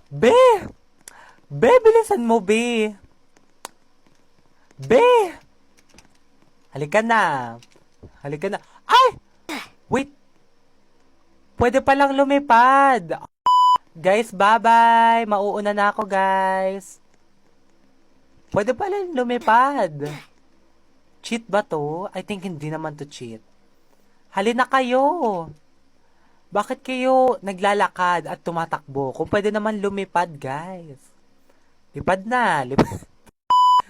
Be! Be, bilisan mo, be! Be! Halika na. Halika na. Ay! Wait! Pwede palang lumipad. Guys, bye-bye. Mauuna na ako, guys. Pwede palang lumipad. Cheat ba to? I think hindi naman to cheat. Halina kayo. Bakit kayo naglalakad at tumatakbo? Kung pwede naman lumipad, guys. Lipad na. Lipad.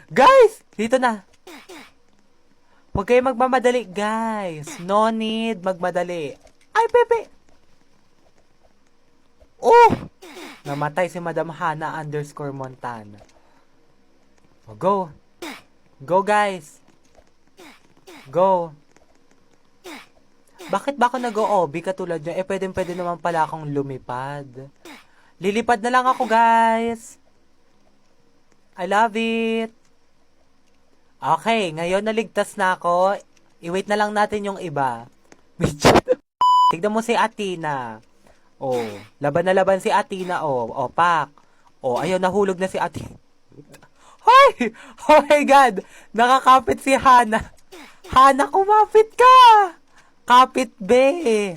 Guys! Dito na. Huwag kayo magmamadali, guys. No need magmadali. Ay, Pepe! Oh! Namatay si Madam Hana _ Montana. Oh, go. Go, guys. Go. Bakit ba ako nag-o-OB katulad nyo? Pwede naman pala akong lumipad. Lilipad na lang ako, guys. I love it. Okay, ngayon naligtas na ako. I-wait na lang natin yung iba. Tignan mo si Athena. Oh, laban na laban si Athena, oh. Oh, pak. Oh, ayaw, nahulog na si Athena. Hoy! Oh my God! Nakakapit si Hana. Hana, kumapit ka! Kapit, be.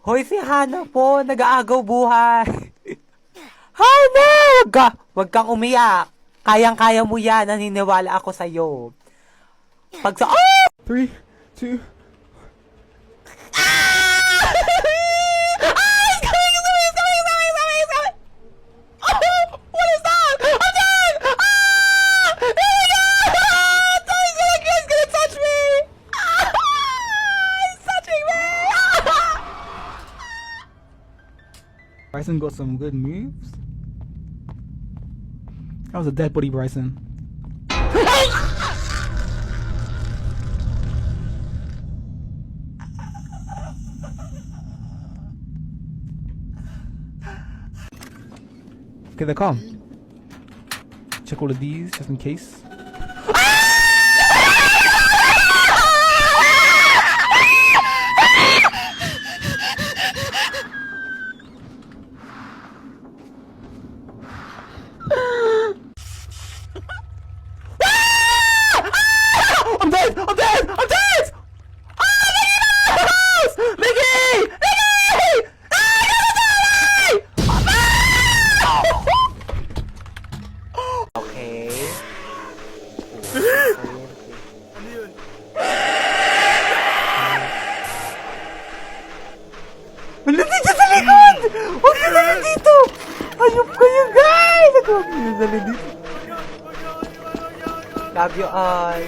Hoy, si Hana po, nag-aagaw buhay. Hana! Wag kang umiyak. Kayang-kaya mo yan. Naniniwala ako sa'yo. Pag sa... Oh! 3, 2... Bryson got some good moves. That was a dead body, Bryson. Okay, they're calm. Check all of these just in case. I'm dead! I'm dead! I'm dead! Mickey! Okay. Ano yun? Wala dito sa likod! Huwag ka na dito! Ayop kayo, guys! Huwag kayo na dito. Love you all.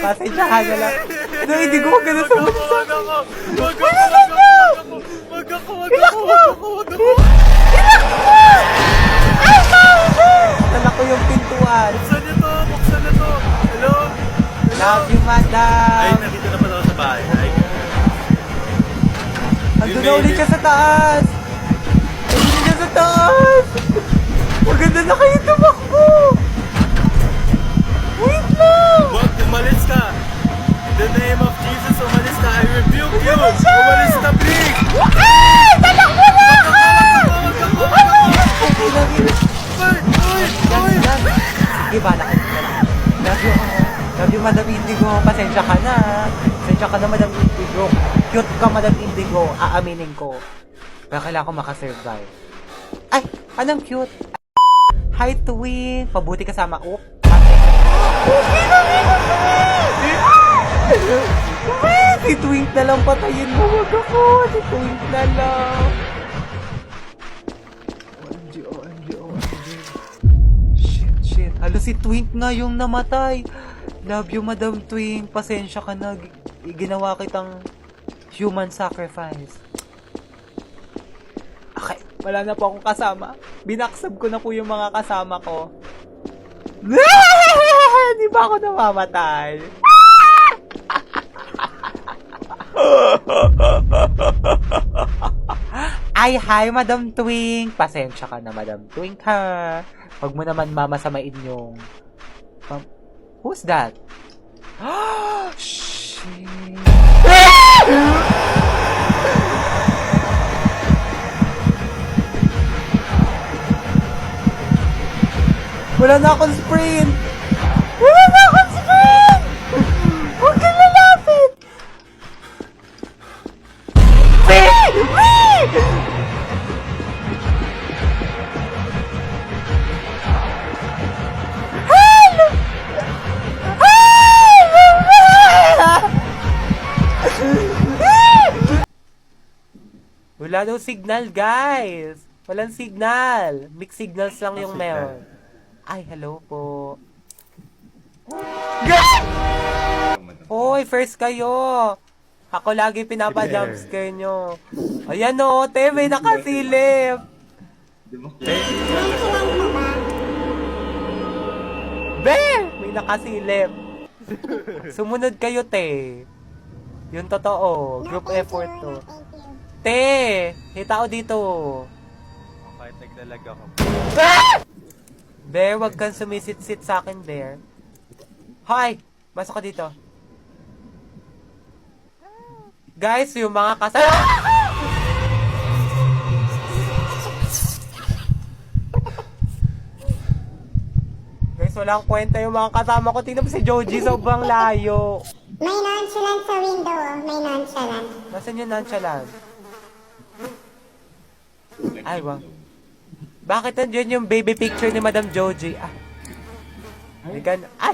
Pasensyahan na lang. No, hindi ko huwag ka na sa bansa. Wag ako! Tala ko yung pintuan. Buksan niyo to! Hello? Love you, madam. Ay, nakita na pala ako sa bahay. Ay, Andun na ulit siya sa taas. Andun siya sa taas. Maganda na kayo tumakbo. Wait lang. wag, umalis ka! In the name of Jesus, umalis ka! I rebuke you! Umalis ka, please! Ay! Tatakbo na ako! Wag ako! Okay lang yun. Uy! Sige, bala ka na. Love you, Madam Indigo. Pasensya ka na. Pasensya ka na, Madam Indigo. Cute ka, Madam Indigo. Aaminin ko. Kaya kailangan ko makasurvive. Ay! Anong cute? Hi, Twin. Pabuti kasama. Oh, ate. Okay na, si Twink na lang patayin mo. Wag ako. Si Twink na lang. Shit. Hala, si Twink nga yung namatay. Love you, Madam Twink. Pasensya ka na. Ginawa kitang human sacrifice. Okay, wala na po akong kasama. Binaksab ko na po yung mga kasama ko. Di ba ako namamatay? Ay, hi, Madam Twink. Pasensya ka na, Madam Twink, ha? Huwag mo naman mamasamain yung... who's that? Shit. Wala na akong sprint! Wala na akong sprint! Huwag ka lalapit! Wee! Wee! Help! Help! Wala daw signal, guys. Walang signal. Mixed signals lang yung meron. Ay, hello po. Guys! Hoy, first kayo. Ako lagi pinapa-jumpscare nyo. Ayan o, te, may nakasilip. Be! May nakasilip. Sumunod kayo, te. Yung totoo. Group effort to. Te! Hita ko dito. Kahit naglalag ako. Ah! Bear, wag kang sumisit-sit sa akin, Bear. Hi! Masok ka dito. Guys, yung mga Guys, walang kwenta yung mga kasama ko. Tingnan mo si Joji, sobrang layo. May nonchalant sa window, oh. May nonchalant. Nasaan yung nonchalant? Ay, wow. Bakit nandiyan yung baby picture ni Madam Joji? Ah. Ay!